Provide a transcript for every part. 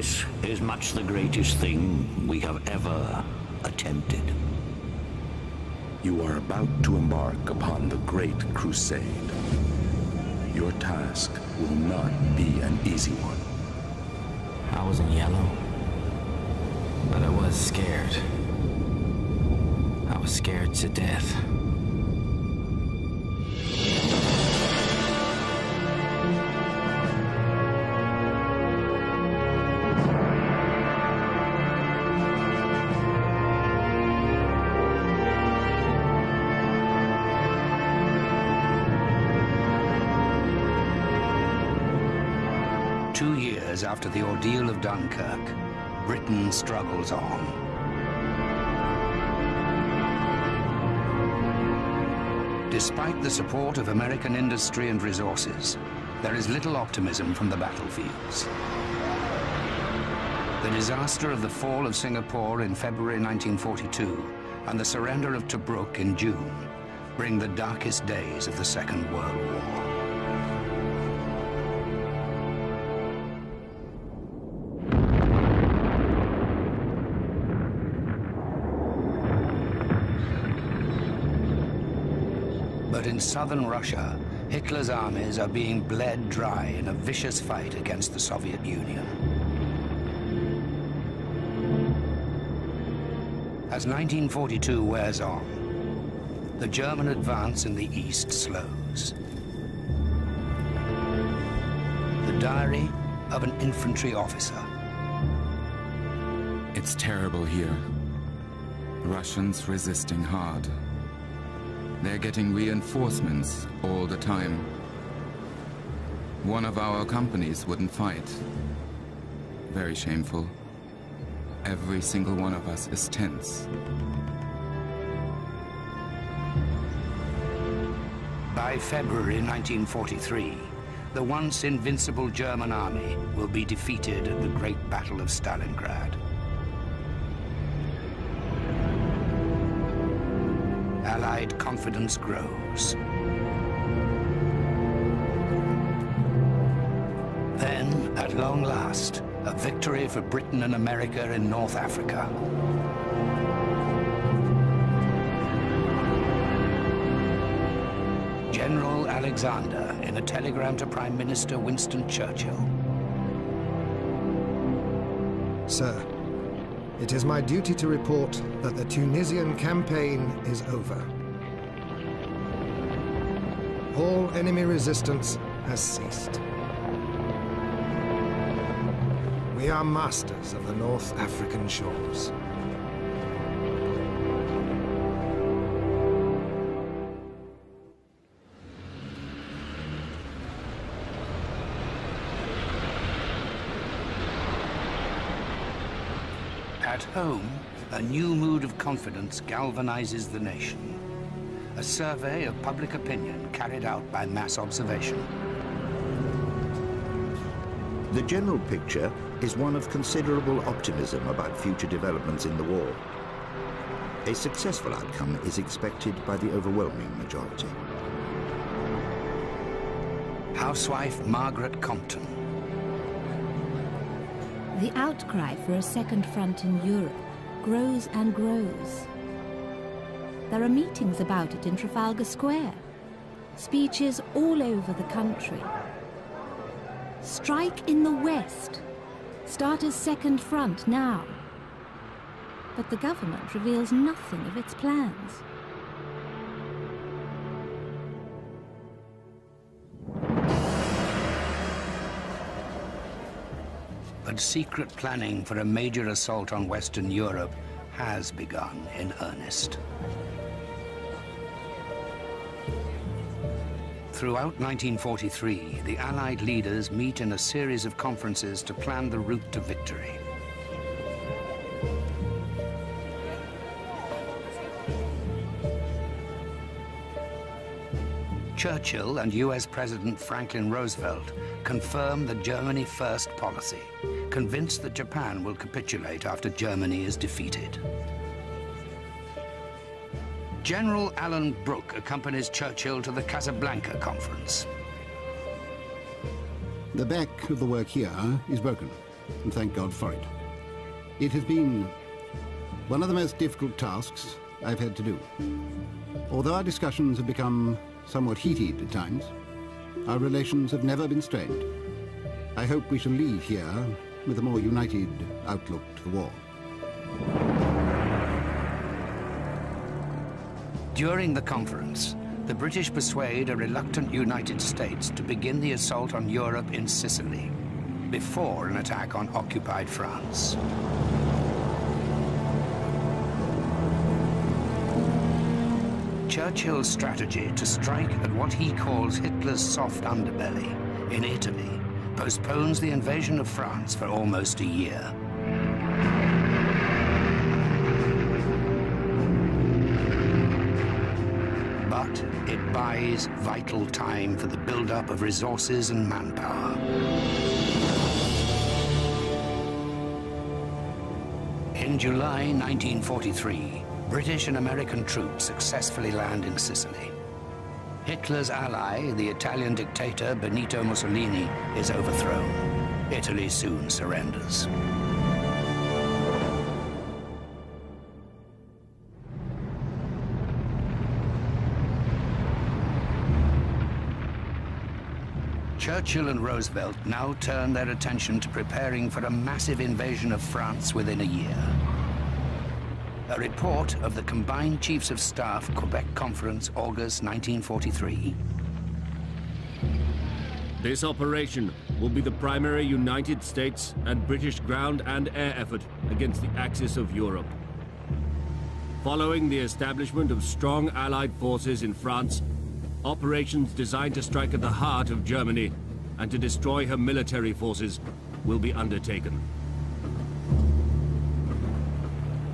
This is much the greatest thing we have ever attempted. You are about to embark upon the Great Crusade. Your task will not be an easy one. I was in yellow, but I was scared. I was scared to death. 2 years after the ordeal of Dunkirk, Britain struggles on. Despite the support of American industry and resources, there is little optimism from the battlefields. The disaster of the fall of Singapore in February 1942 and the surrender of Tobruk in June bring the darkest days of the Second World War. But in southern Russia, Hitler's armies are being bled dry in a vicious fight against the Soviet Union. As 1942 wears on, the German advance in the east slows. The diary of an infantry officer. It's terrible here. Russians resisting hard. They're getting reinforcements all the time. One of our companies wouldn't fight. Very shameful. Every single one of us is tense. By February 1943, the once invincible German army will be defeated at the Great Battle of Stalingrad. Allied confidence grows. Then, at long last, a victory for Britain and America in North Africa. General Alexander in a telegram to Prime Minister Winston Churchill. Sir, it is my duty to report that the Tunisian campaign is over. All enemy resistance has ceased. We are masters of the North African shores. At home, a new mood of confidence galvanizes the nation. A survey of public opinion carried out by mass observation. The general picture is one of considerable optimism about future developments in the war. A successful outcome is expected by the overwhelming majority. Housewife Margaret Compton. The outcry for a second front in Europe grows and grows. There are meetings about it in Trafalgar Square, speeches all over the country. Strike in the West. Start a second front now. But the government reveals nothing of its plans. But secret planning for a major assault on Western Europe has begun in earnest. Throughout 1943, the Allied leaders meet in a series of conferences to plan the route to victory. Churchill and US President Franklin Roosevelt confirm the Germany First policy, convinced that Japan will capitulate after Germany is defeated. General Alan Brooke accompanies Churchill to the Casablanca conference. The back of the work here is broken. and thank God for it. It has been one of the most difficult tasks I've had to do. Although our discussions have become somewhat heated at times, our relations have never been strained. I hope we shall leave here with a more united outlook to the war. During the conference, the British persuade a reluctant United States to begin the assault on Europe in Sicily, before an attack on occupied France. Churchill's strategy to strike at what he calls Hitler's soft underbelly in Italy postpones the invasion of France for almost a year. But it buys vital time for the build-up of resources and manpower. In July 1943, British and American troops successfully land in Sicily. Hitler's ally, the Italian dictator Benito Mussolini, is overthrown. Italy soon surrenders. Churchill and Roosevelt now turn their attention to preparing for a massive invasion of France within a year. A report of the Combined Chiefs of Staff Quebec Conference, August 1943. This operation will be the primary United States and British ground and air effort against the Axis of Europe. Following the establishment of strong Allied forces in France, operations designed to strike at the heart of Germany and to destroy her military forces will be undertaken.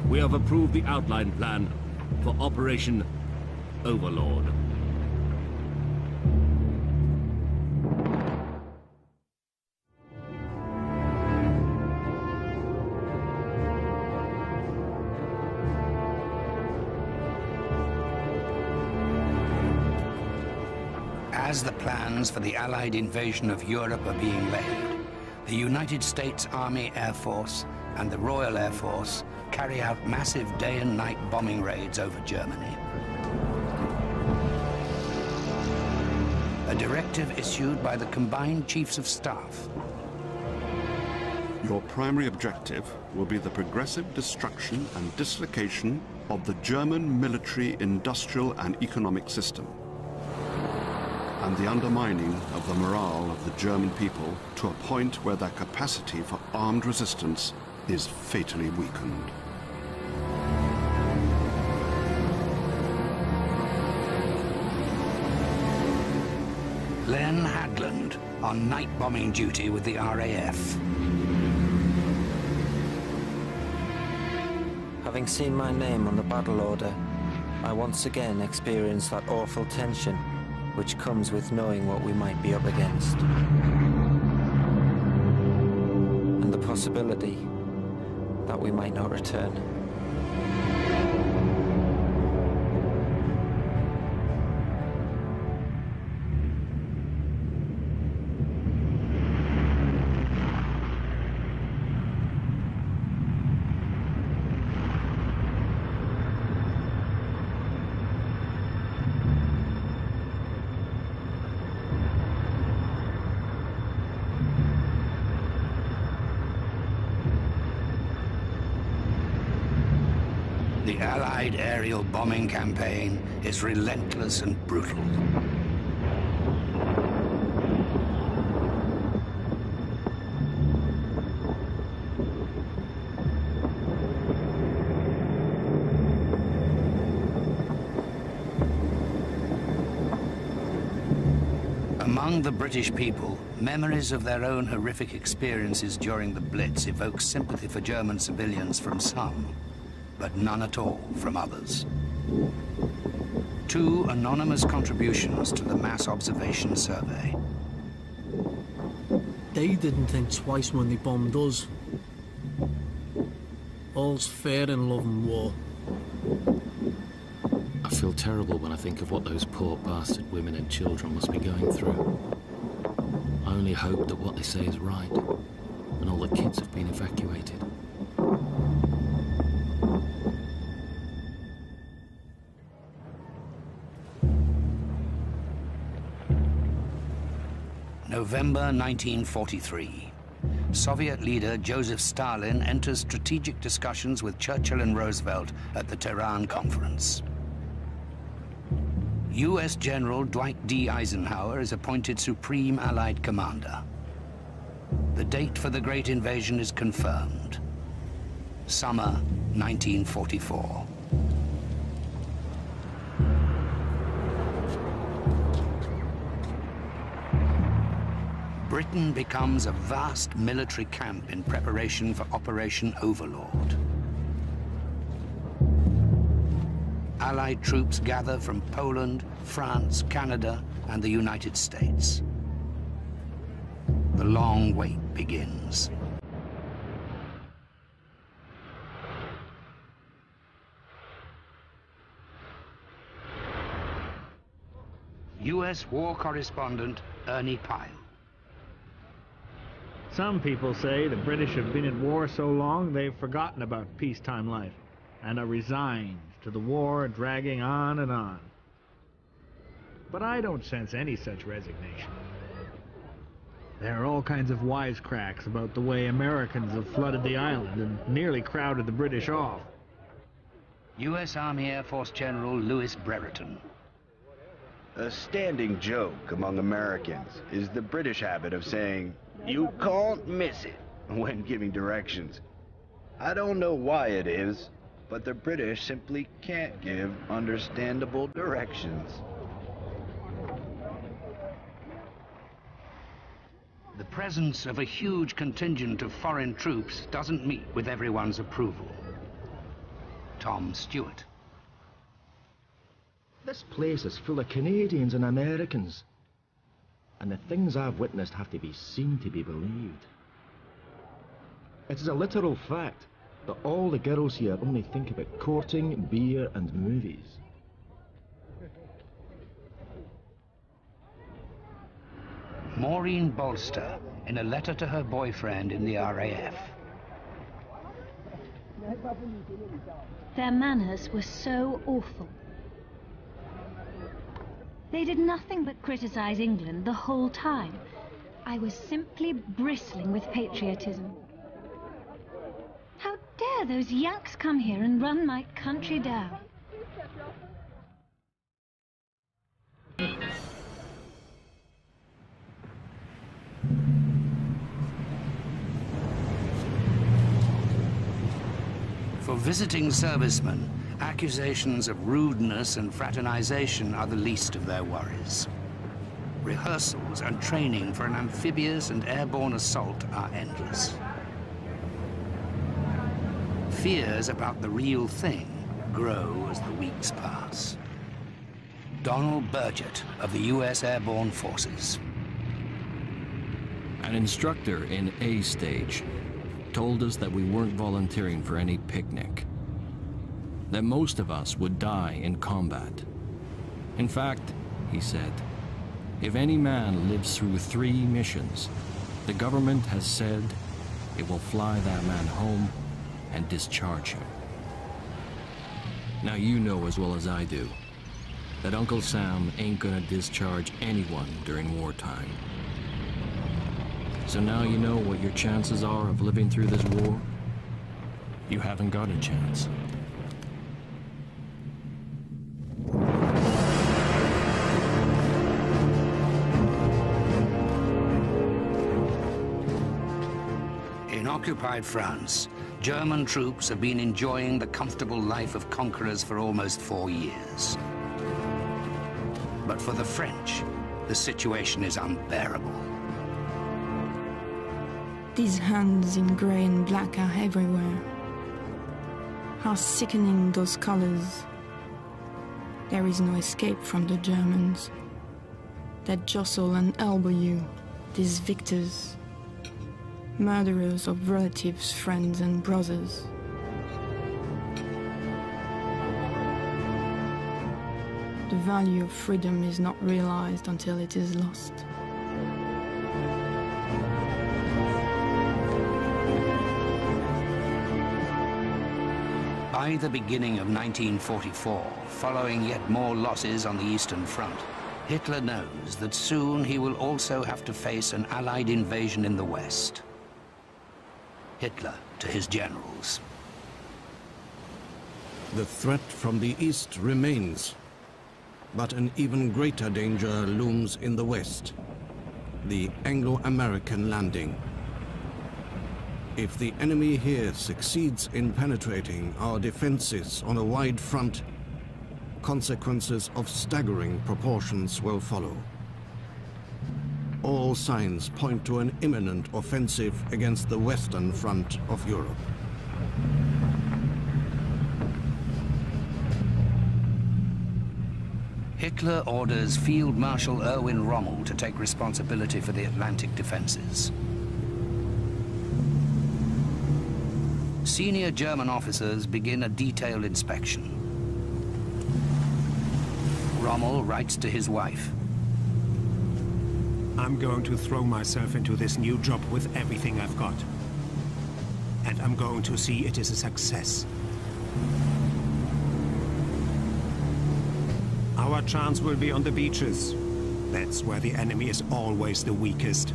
We have approved the outline plan for Operation Overlord. As the plans for the Allied invasion of Europe are being laid, the United States Army Air Force and the Royal Air Force carry out massive day and night bombing raids over Germany. A directive issued by the Combined Chiefs of Staff. Your primary objective will be the progressive destruction and dislocation of the German military, industrial and economic system, and the undermining of the morale of the German people to a point where their capacity for armed resistance is fatally weakened. Len Hadland on night bombing duty with the RAF. Having seen my name on the battle order, I once again experienced that awful tension which comes with knowing what we might be up against. And the possibility that we might not return. The Allied aerial bombing campaign is relentless and brutal. Among the British people, memories of their own horrific experiences during the Blitz evoke sympathy for German civilians from some, but none at all from others. 2 anonymous contributions to the Mass Observation Survey. They didn't think twice when they bombed us. All's fair in love and war. I feel terrible when I think of what those poor bastard women and children must be going through. I only hope that what they say is right. and all the kids have been evacuated. November 1943. Soviet leader Joseph Stalin enters strategic discussions with Churchill and Roosevelt at the Tehran Conference. U.S. General Dwight D. Eisenhower is appointed Supreme Allied Commander. The date for the Great Invasion is confirmed. Summer 1944. Britain becomes a vast military camp in preparation for Operation Overlord. Allied troops gather from Poland, France, Canada, and the United States. The long wait begins. U.S. war correspondent Ernie Pyle. Some people say the British have been at war so long they've forgotten about peacetime life and are resigned to the war dragging on and on. But I don't sense any such resignation. There are all kinds of wisecracks about the way Americans have flooded the island and nearly crowded the British off. U.S. Army Air Force General Louis Brereton. A standing joke among Americans is the British habit of saying, "You can't miss it," when giving directions. I don't know why it is, but the British simply can't give understandable directions. The presence of a huge contingent of foreign troops doesn't meet with everyone's approval. Tom Stewart. This place is full of Canadians and Americans, and the things I've witnessed have to be seen to be believed. It is a literal fact that all the girls here only think about courting, beer, and movies. Maureen Bolster, in a letter to her boyfriend in the RAF. Their manners were so awful. They did nothing but criticize England the whole time. I was simply bristling with patriotism. How dare those Yanks come here and run my country down? For visiting servicemen, accusations of rudeness and fraternization are the least of their worries. Rehearsals and training for an amphibious and airborne assault are endless. Fears about the real thing grow as the weeks pass. Donald Burgett of the U.S. Airborne Forces. An instructor in A stage told us that we weren't volunteering for any picnic, that most of us would die in combat. In fact, he said, if any man lives through 3 missions, the government has said it will fly that man home and discharge him. Now you know as well as I do that Uncle Sam ain't gonna discharge anyone during wartime. So now you know what your chances are of living through this war? You haven't got a chance. In occupied France, German troops have been enjoying the comfortable life of conquerors for almost 4 years. But for the French, the situation is unbearable. These hands in grey and black are everywhere. How sickening those colors. There is no escape from the Germans. They jostle and elbow you, these victors. Murderers of relatives, friends and brothers. The value of freedom is not realized until it is lost. By the beginning of 1944, following yet more losses on the Eastern Front, Hitler knows that soon he will also have to face an Allied invasion in the West. Hitler to his generals. The threat from the East remains, but an even greater danger looms in the West, the Anglo-American landing. If the enemy here succeeds in penetrating our defenses on a wide front, consequences of staggering proportions will follow. All signs point to an imminent offensive against the western front of Europe. Hitler orders Field Marshal Erwin Rommel to take responsibility for the Atlantic defenses. Senior German officers begin a detailed inspection. Rommel writes to his wife. I'm going to throw myself into this new job with everything I've got. And I'm going to see it is a success. Our chance will be on the beaches. That's where the enemy is always the weakest.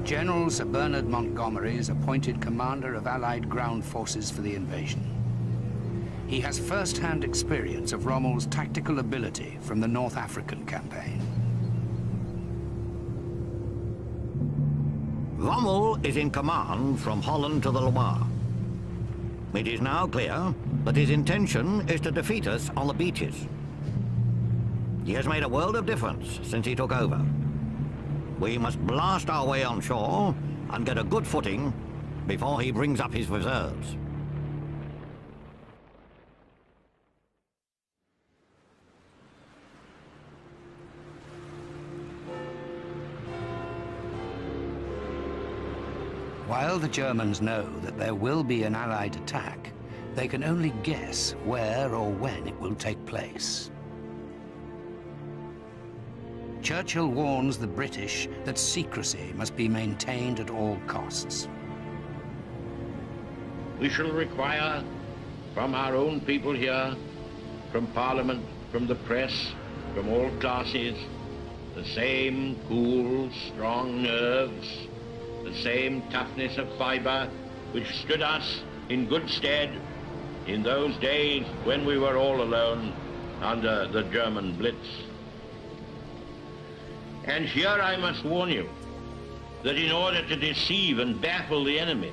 General Sir Bernard Montgomery is appointed commander of Allied ground forces for the invasion. He has first-hand experience of Rommel's tactical ability from the North African campaign. Rommel is in command from Holland to the Loire. It is now clear that his intention is to defeat us on the beaches. He has made a world of difference since he took over. We must blast our way on shore and get a good footing before he brings up his reserves. While the Germans know that there will be an Allied attack, they can only guess where or when it will take place. Churchill warns the British that secrecy must be maintained at all costs. We shall require from our own people here, from Parliament, from the press, from all classes, the same cool, strong nerves, the same toughness of fiber which stood us in good stead in those days when we were all alone under the German Blitz. And here I must warn you that in order to deceive and baffle the enemy,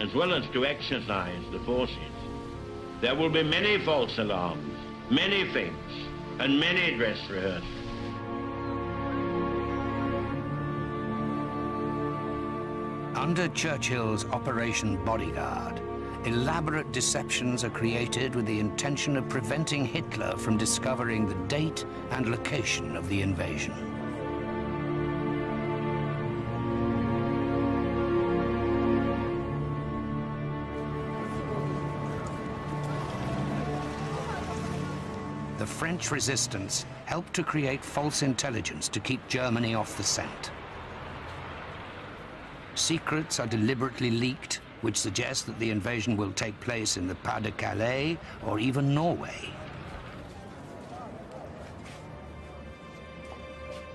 as well as to exercise the forces, there will be many false alarms, many feints, and many dress rehearsals. Under Churchill's Operation Bodyguard, elaborate deceptions are created with the intention of preventing Hitler from discovering the date and location of the invasion. The French resistance helped to create false intelligence to keep Germany off the scent. Secrets are deliberately leaked, which suggest that the invasion will take place in the Pas-de-Calais or even Norway.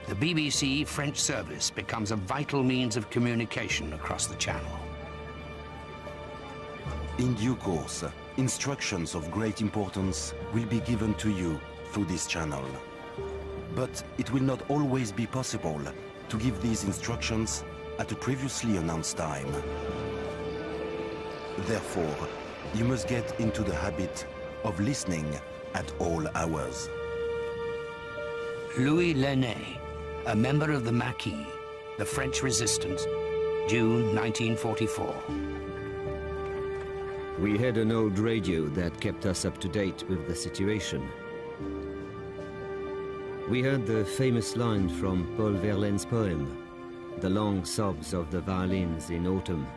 The BBC French service becomes a vital means of communication across the Channel. In due course, instructions of great importance will be given to you through this channel. But it will not always be possible to give these instructions at a previously announced time. Therefore, you must get into the habit of listening at all hours. Louis Lenné, a member of the Maquis, the French resistance, June 1944. We had an old radio that kept us up to date with the situation. We heard the famous line from Paul Verlaine's poem, The Long Sobs of the Violins in Autumn,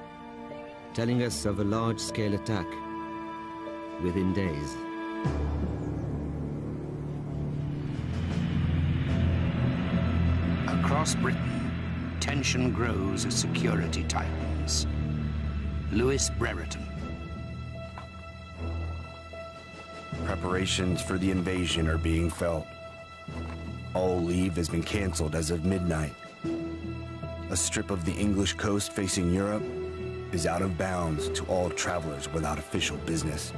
telling us of a large-scale attack within days. Across Britain, tension grows as security tightens. Louis Brereton. Preparations for the invasion are being felt. All leave has been canceled as of midnight. A strip of the English coast facing Europe is out of bounds to all travelers without official business.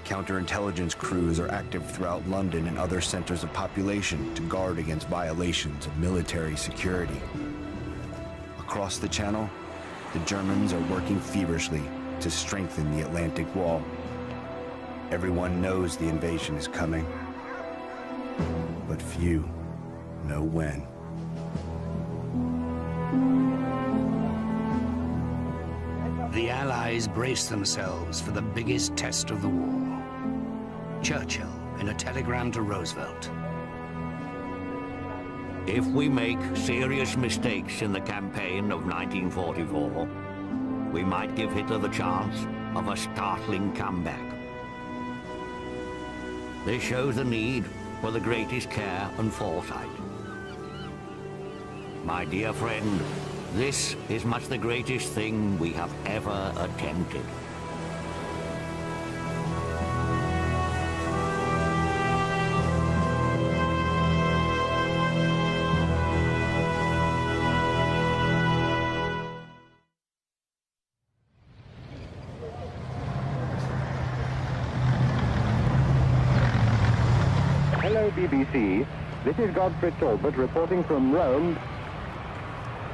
Counterintelligence crews are active throughout London and other centers of population to guard against violations of military security. Across the Channel, the Germans are working feverishly to strengthen the Atlantic Wall. Everyone knows the invasion is coming, but few know when. The Allies brace themselves for the biggest test of the war. Churchill in a telegram to Roosevelt. If we make serious mistakes in the campaign of 1944, we might give Hitler the chance of a startling comeback. This shows the need for the greatest care and foresight. My dear friend, this is much the greatest thing we have ever attempted. Hello, BBC. This is Godfrey Talbot reporting from Rome.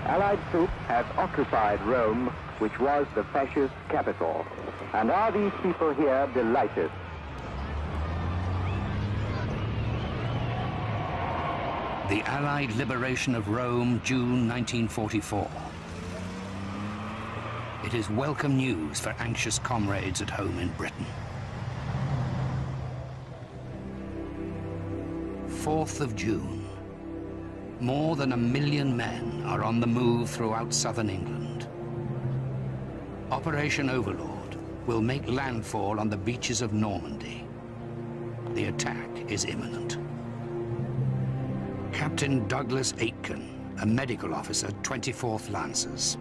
Allied troops have occupied Rome, which was the fascist capital. And are these people here delighted? The Allied liberation of Rome, June 1944. It is welcome news for anxious comrades at home in Britain. 4th of June. More than 1 million men are on the move throughout southern England. Operation Overlord will make landfall on the beaches of Normandy. The attack is imminent. Captain Douglas Aitken, a medical officer, 24th Lancers.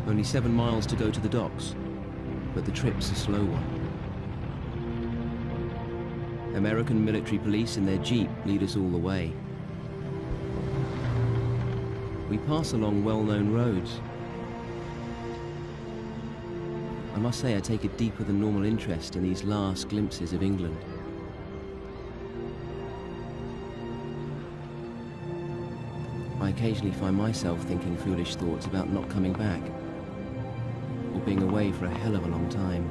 Only 7 miles to go to the docks, but the trip's a slow one. American military police in their jeep lead us all the way. We pass along well-known roads. I must say I take a deeper than normal interest in these last glimpses of England. I occasionally find myself thinking foolish thoughts about not coming back, or being away for a hell of a long time.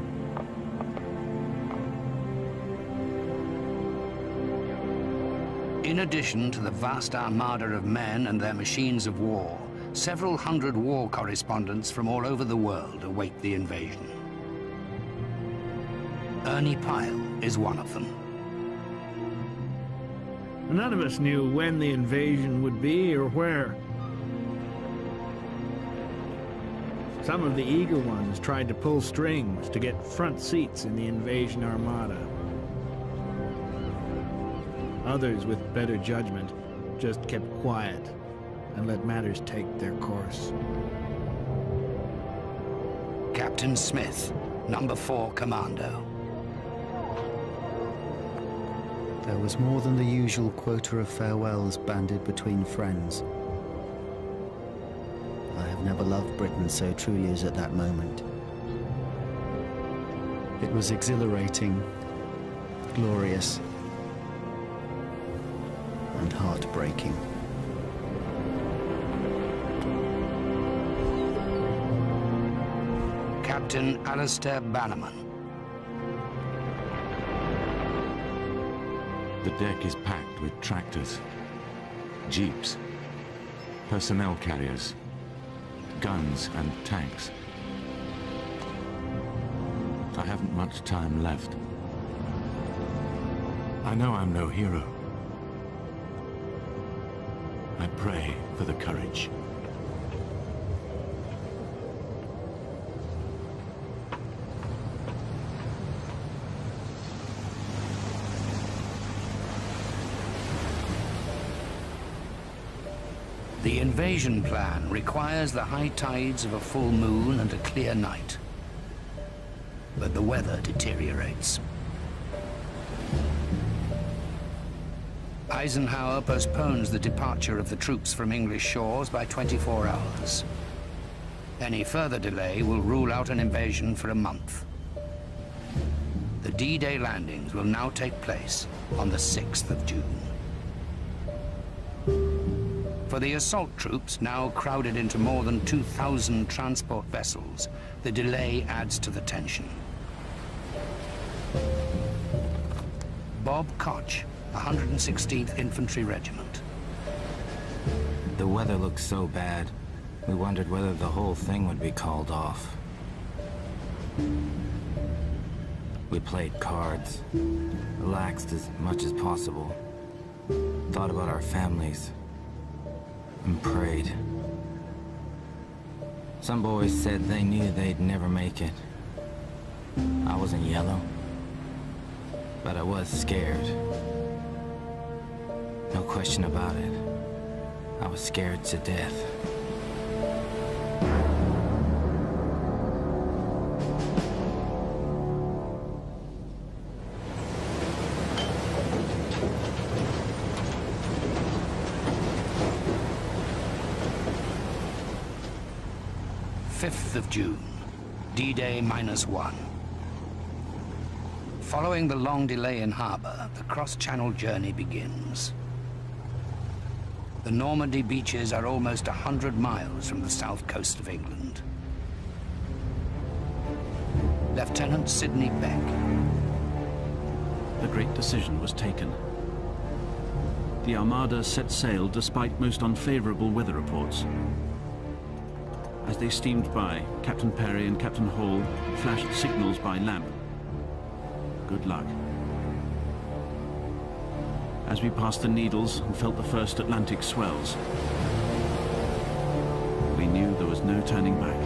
In addition to the vast armada of men and their machines of war, several hundred war correspondents from all over the world await the invasion. Ernie Pyle is one of them. None of us knew when the invasion would be or where. Some of the eager ones tried to pull strings to get front seats in the invasion armada. Others, with better judgment, just kept quiet and let matters take their course. Captain Smith, number 4 Commando. There was more than the usual quota of farewells banded between friends. I have never loved Britain so truly as at that moment. It was exhilarating, glorious, and heartbreaking. Captain Alistair Bannerman. The deck is packed with tractors, jeeps, personnel carriers, guns and tanks. I haven't much time left. I know I'm no hero. I pray for the courage. The invasion plan requires the high tides of a full moon and a clear night. but the weather deteriorates. Eisenhower postpones the departure of the troops from English shores by 24 hours. Any further delay will rule out an invasion for a month. The D-Day landings will now take place on the 6th of June. For the assault troops, now crowded into more than 2,000 transport vessels, the delay adds to the tension. Bob Koch, 116th Infantry Regiment. The weather looked so bad, we wondered whether the whole thing would be called off. We played cards, relaxed as much as possible, thought about our families, and prayed. Some boys said they knew they'd never make it. I wasn't yellow, but I was scared. No question about it. I was scared to death. Of June, D-Day -1. Following the long delay in harbor, the cross-channel journey begins. The Normandy beaches are almost 100 miles from the south coast of England. Lieutenant Sidney Beck. The great decision was taken. The Armada set sail despite most unfavorable weather reports. As they steamed by, Captain Perry and Captain Hall flashed signals by lamp. Good luck. As we passed the Needles and felt the first Atlantic swells, we knew there was no turning back.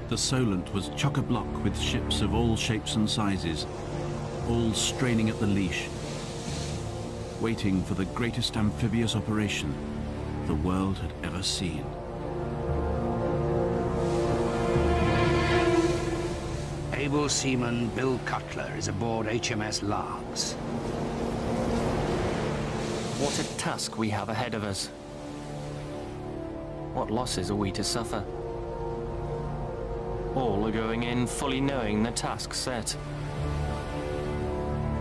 The Solent was chock-a-block with ships of all shapes and sizes, all straining at the leash, waiting for the greatest amphibious operation the world had ever seen. Able seaman Bill Cutler is aboard HMS Largs. What a task we have ahead of us. What losses are we to suffer? All are going in fully knowing the task set.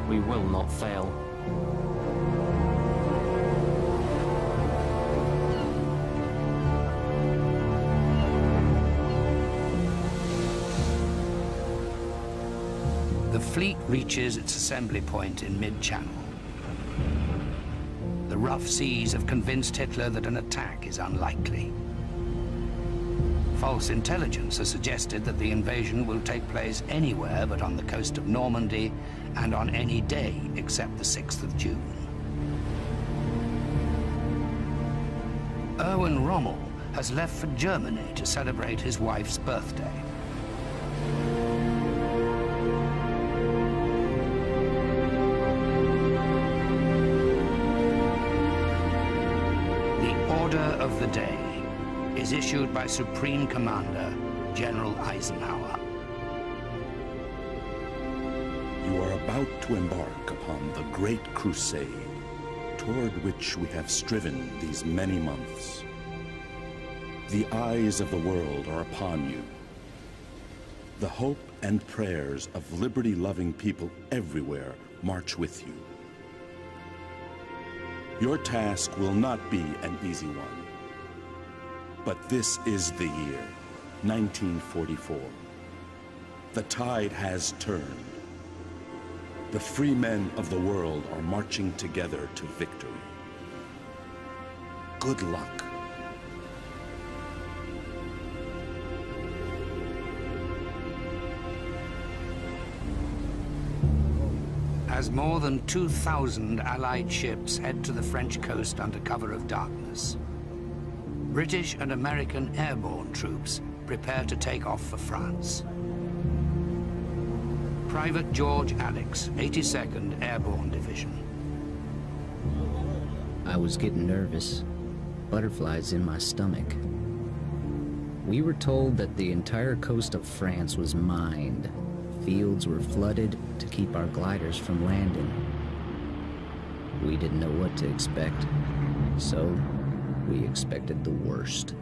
We will not fail. The fleet reaches its assembly point in mid-channel. The rough seas have convinced Hitler that an attack is unlikely. False intelligence has suggested that the invasion will take place anywhere but on the coast of Normandy and on any day except the 6th of June. Erwin Rommel has left for Germany to celebrate his wife's birthday. Order of the day is issued by Supreme Commander General Eisenhower. You are about to embark upon the great crusade toward which we have striven these many months. The eyes of the world are upon you. The hope and prayers of liberty-loving people everywhere march with you. Your task will not be an easy one. But this is the year, 1944. The tide has turned. The free men of the world are marching together to victory. Good luck. As more than 2,000 Allied ships head to the French coast under cover of darkness, British and American airborne troops prepare to take off for France. Private George Alex, 82nd Airborne Division. I was getting nervous. butterflies in my stomach. We were told that the entire coast of France was mined. Fields were flooded to keep our gliders from landing. We didn't know what to expect, so we expected the worst.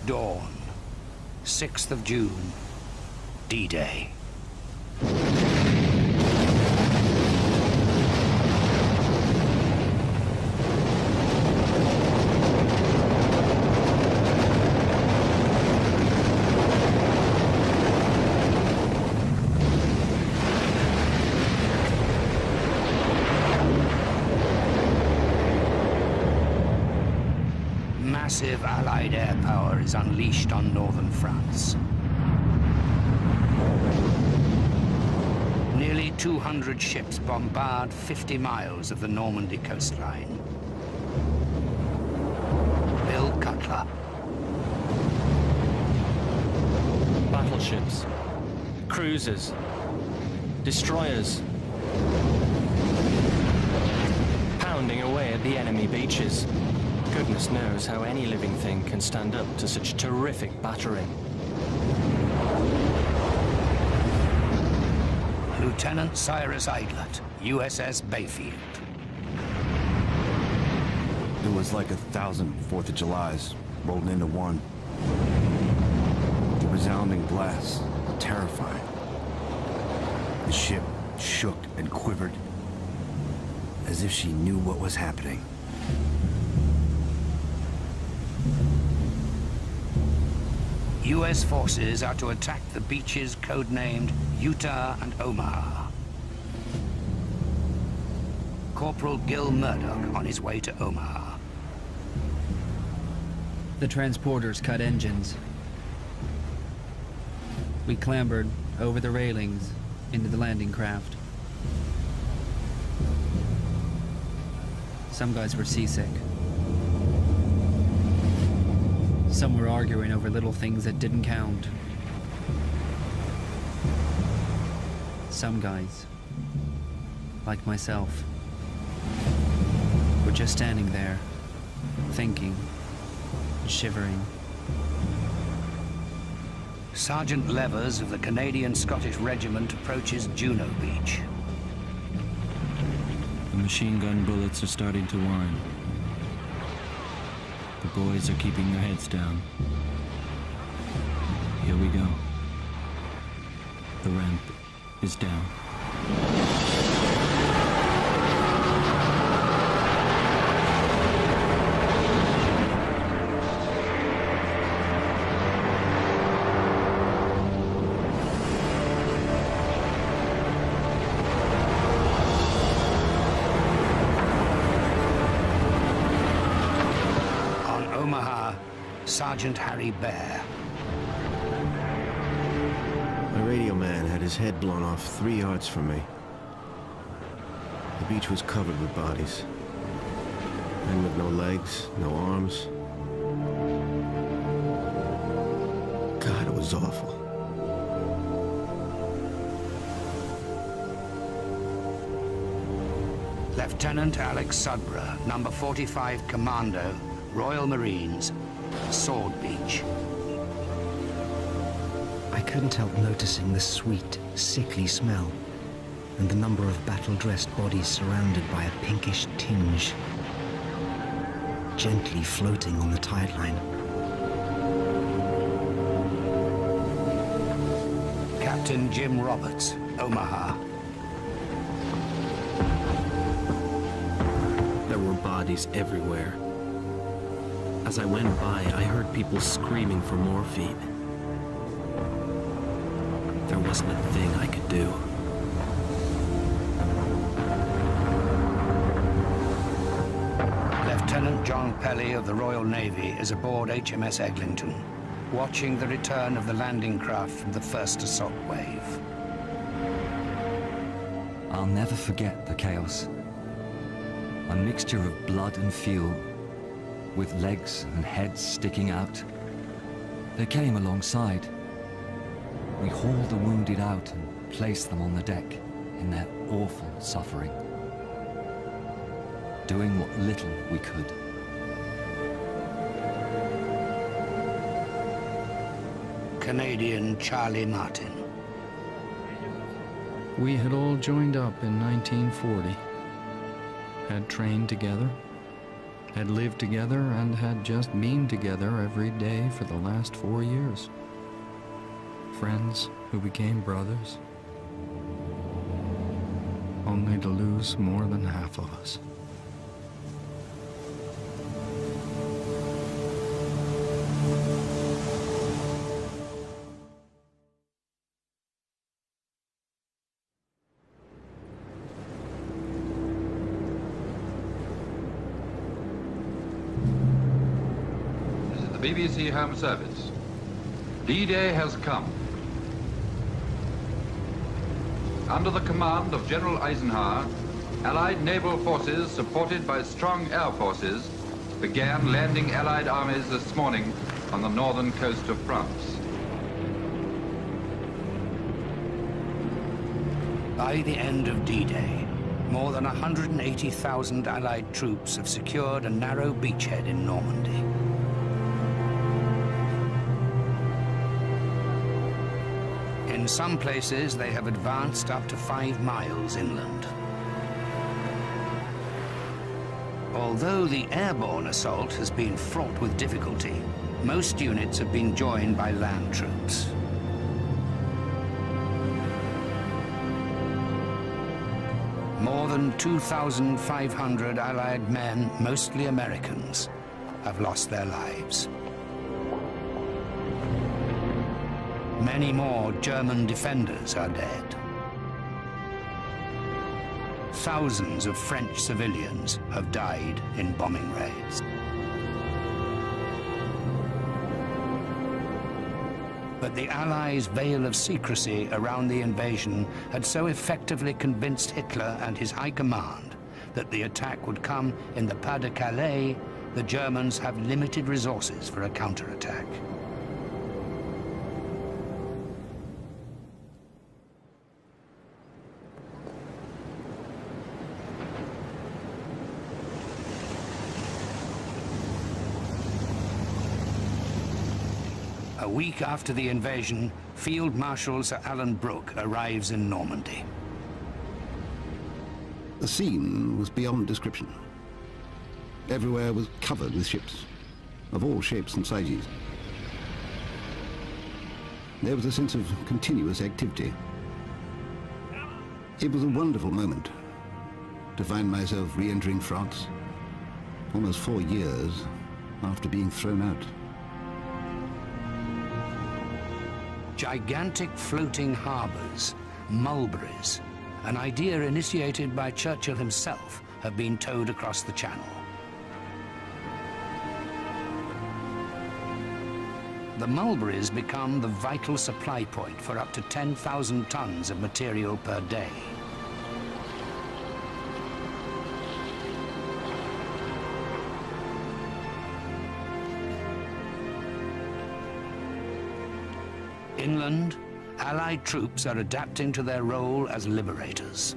Dawn, 6th of June, D-Day. Massive Allied air power is unleashed on northern France. Nearly 200 ships bombard 50 miles of the Normandy coastline. Bill Cutler. Battleships, cruisers, destroyers, pounding away at the enemy beaches. Goodness knows how any living thing can stand up to such terrific battering. Lieutenant Cyrus Eidlert, USS Bayfield. It was like 1,000 4th of Julys rolled into one. The resounding blasts, terrifying. The ship shook and quivered, as if she knew what was happening. U.S. forces are to attack the beaches codenamed Utah and Omaha. Corporal Gil Murdoch on his way to Omaha. The transporters cut engines. We clambered over the railings into the landing craft. Some guys were seasick. Some were arguing over little things that didn't count. Some guys, like myself, were just standing there, thinking, shivering. Sergeant Levers of the Canadian-Scottish Regiment approaches Juno Beach. The machine gun bullets are starting to whine. The boys are keeping their heads down. Here we go. The ramp is down. Sergeant Harry Bear. My radio man had his head blown off 3 yards from me. The beach was covered with bodies. Men with no legs, no arms. God, it was awful. Lieutenant Alex Sudborough, number 45 Commando, Royal Marines, Sword Beach. I couldn't help noticing the sweet, sickly smell and the number of battle-dressed bodies surrounded by a pinkish tinge, gently floating on the tide line. Captain Jim Roberts, Omaha. There were bodies everywhere. As I went by, I heard people screaming for morphine. There wasn't a thing I could do. Lieutenant John Pelly of the Royal Navy is aboard HMS Eglinton, watching the return of the landing craft from the first assault wave. I'll never forget the chaos. A mixture of blood and fuel, with legs and heads sticking out. They came alongside. We hauled the wounded out and place them on the deck in their awful suffering, doing what little we could. Canadian Charlie Martin. We had all joined up in 1940, had trained together, had lived together, and had just been together every day for the last 4 years. Friends who became brothers, only to lose more than half of us. BBC Home Service. D-Day has come. Under the command of General Eisenhower, Allied naval forces, supported by strong air forces, began landing Allied armies this morning on the northern coast of France. By the end of D-Day, more than 180,000 Allied troops have secured a narrow beachhead in Normandy. In some places, they have advanced up to 5 miles inland. Although the airborne assault has been fraught with difficulty, most units have been joined by land troops. More than 2,500 Allied men, mostly Americans, have lost their lives. Many more German defenders are dead. Thousands of French civilians have died in bombing raids. But the Allies' veil of secrecy around the invasion had so effectively convinced Hitler and his high command that the attack would come in the Pas-de-Calais, the Germans have limited resources for a counterattack. A week after the invasion, Field Marshal Sir Alan Brooke arrives in Normandy. The scene was beyond description. Everywhere was covered with ships, of all shapes and sizes. There was a sense of continuous activity. It was a wonderful moment to find myself re-entering France, almost 4 years after being thrown out. Gigantic floating harbours, mulberries, an idea initiated by Churchill himself, have been towed across the Channel. The mulberries become the vital supply point for up to 10,000 tons of material per day. Inland, Allied troops are adapting to their role as liberators.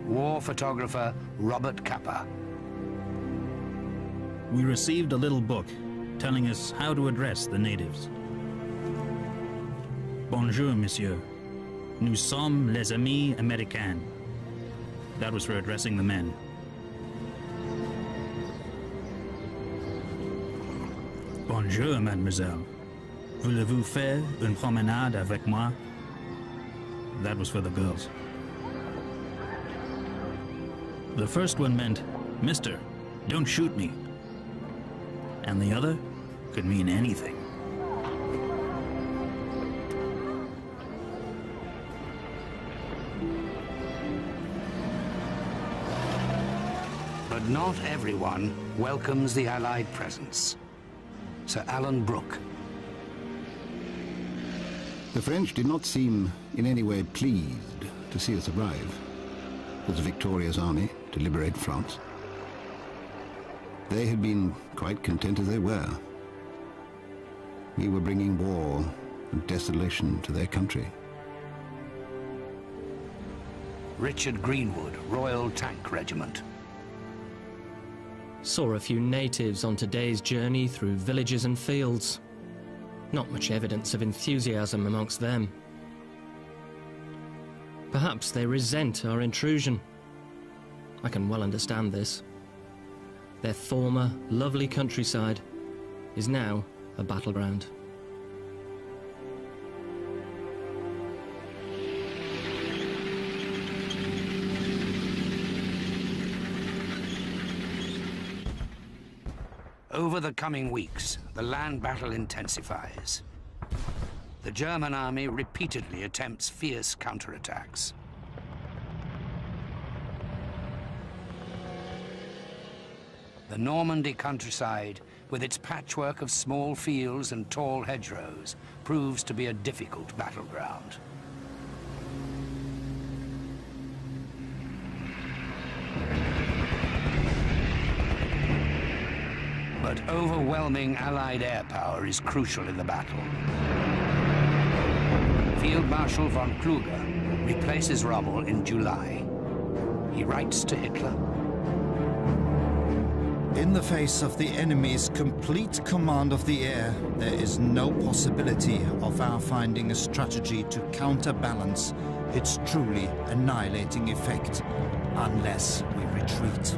War photographer Robert Capa. We received a little book telling us how to address the natives. Bonjour, monsieur. Nous sommes les amis américains. That was for addressing the men. Bonjour, mademoiselle. Voulez-vous faire une promenade avec moi? That was for the girls. The first one meant, Mister, don't shoot me. And the other could mean anything. But not everyone welcomes the Allied presence. Sir Alan Brooke. The French did not seem in any way pleased to see us arrive as a victorious army to liberate France. They had been quite content as they were. We were bringing war and desolation to their country. Richard Greenwood, Royal Tank Regiment. Saw a few natives on today's journey through villages and fields. Not much evidence of enthusiasm amongst them. Perhaps they resent our intrusion. I can well understand this. Their former, lovely countryside is now a battleground. Over the coming weeks, the land battle intensifies. The German army repeatedly attempts fierce counterattacks. The Normandy countryside, with its patchwork of small fields and tall hedgerows, proves to be a difficult battleground. But overwhelming Allied air power is crucial in the battle. Field Marshal von Kluge replaces Rommel in July. He writes to Hitler, "In the face of the enemy's complete command of the air, there is no possibility of our finding a strategy to counterbalance its truly annihilating effect, unless we retreat.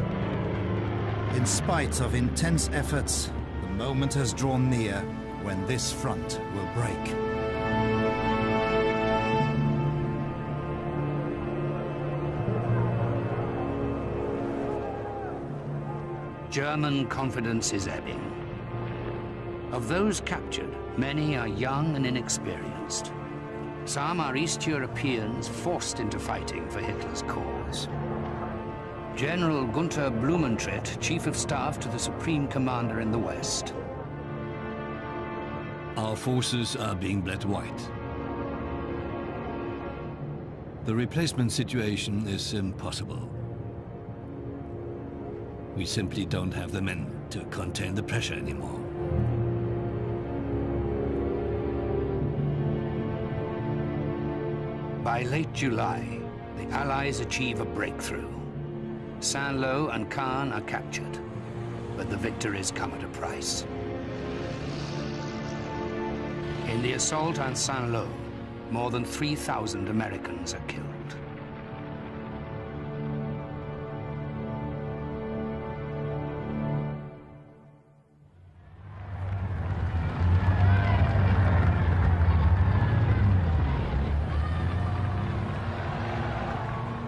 In spite of intense efforts, the moment has drawn near when this front will break." German confidence is ebbing. Of those captured, many are young and inexperienced. Some are East Europeans forced into fighting for Hitler's cause. General Gunther Blumentritt, Chief of Staff to the Supreme Commander in the West. Our forces are being bled white. The replacement situation is impossible. We simply don't have the men to contain the pressure anymore. By late July, the Allies achieve a breakthrough. Saint-Lô and Caen are captured, but the victories come at a price. In the assault on Saint-Lô, more than 3,000 Americans are killed.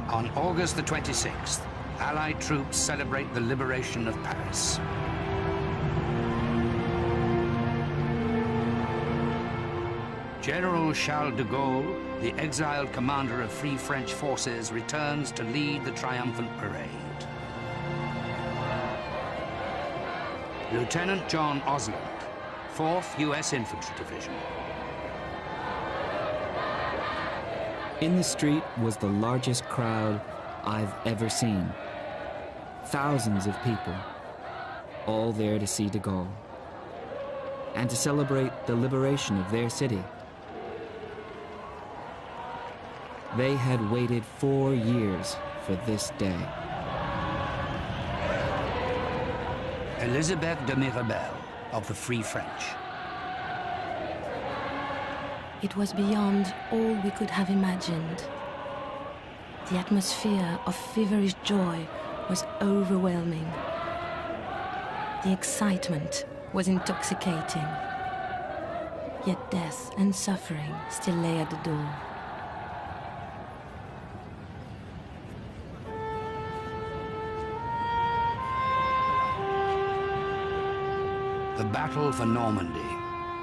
On August the 26th, Allied troops celebrate the liberation of Paris. General Charles de Gaulle, the exiled commander of Free French forces, returns to lead the triumphant parade. Lieutenant John Osland, 4th U.S. Infantry Division. In the street was the largest crowd I've ever seen. Thousands of people, all there to see de Gaulle and to celebrate the liberation of their city. They had waited 4 years for this day. Elisabeth de Mirabel of the Free French. It was beyond all we could have imagined. The atmosphere of feverish joy was overwhelming. The excitement was intoxicating. Yet death and suffering still lay at the door. The battle for Normandy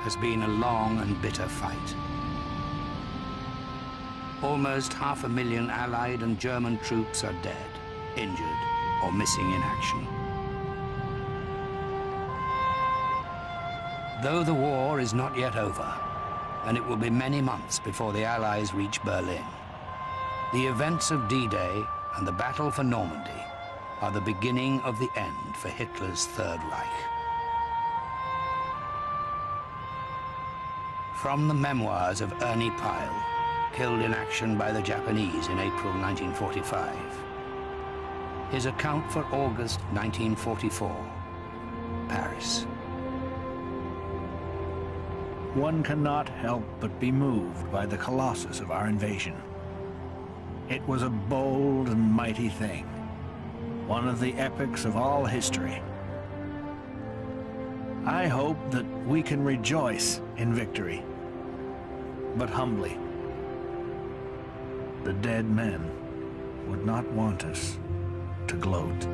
has been a long and bitter fight. Almost 500,000 Allied and German troops are dead, injured, or missing in action. Though the war is not yet over, and it will be many months before the Allies reach Berlin, the events of D-Day and the battle for Normandy are the beginning of the end for Hitler's Third Reich. From the memoirs of Ernie Pyle, killed in action by the Japanese in April 1945. His account for August 1944, Paris. One cannot help but be moved by the colossus of our invasion. It was a bold and mighty thing, one of the epics of all history. I hope that we can rejoice in victory, but humbly. The dead men would not want us to gloat.